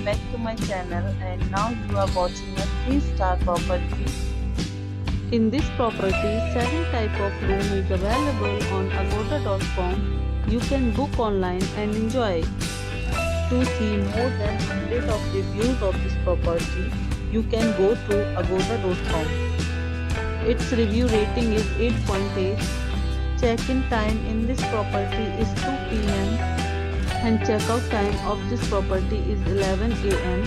welcome back to my channel, and now you are watching a 3-star property. In this property, 7 type of room is available on agoda.com. You can book online and enjoy. To see more than 100 of reviews of this property, you can go to agoda.com. Its review rating is 8.8. Check-in time in this property is 2 p.m. and checkout time of this property is 11 a.m.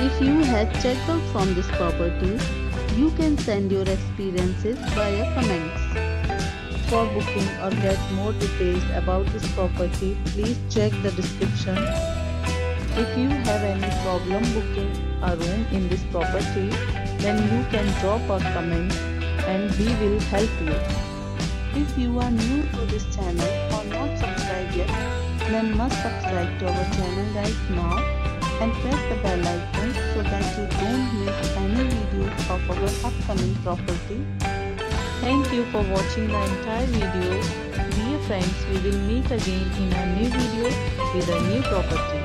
If you had checked out from this property, you can send your experiences via comments. For booking or get more details about this property, please check the description. If you have any problem booking a room in this property, then you can drop a comment and we will help you. If you are new to this channel or not subscribed yet, then must subscribe to our channel right now and press the bell icon so that you don't miss any videos of our upcoming property. Thank you for watching the entire video. Dear friends, we will meet again in a new video with a new property.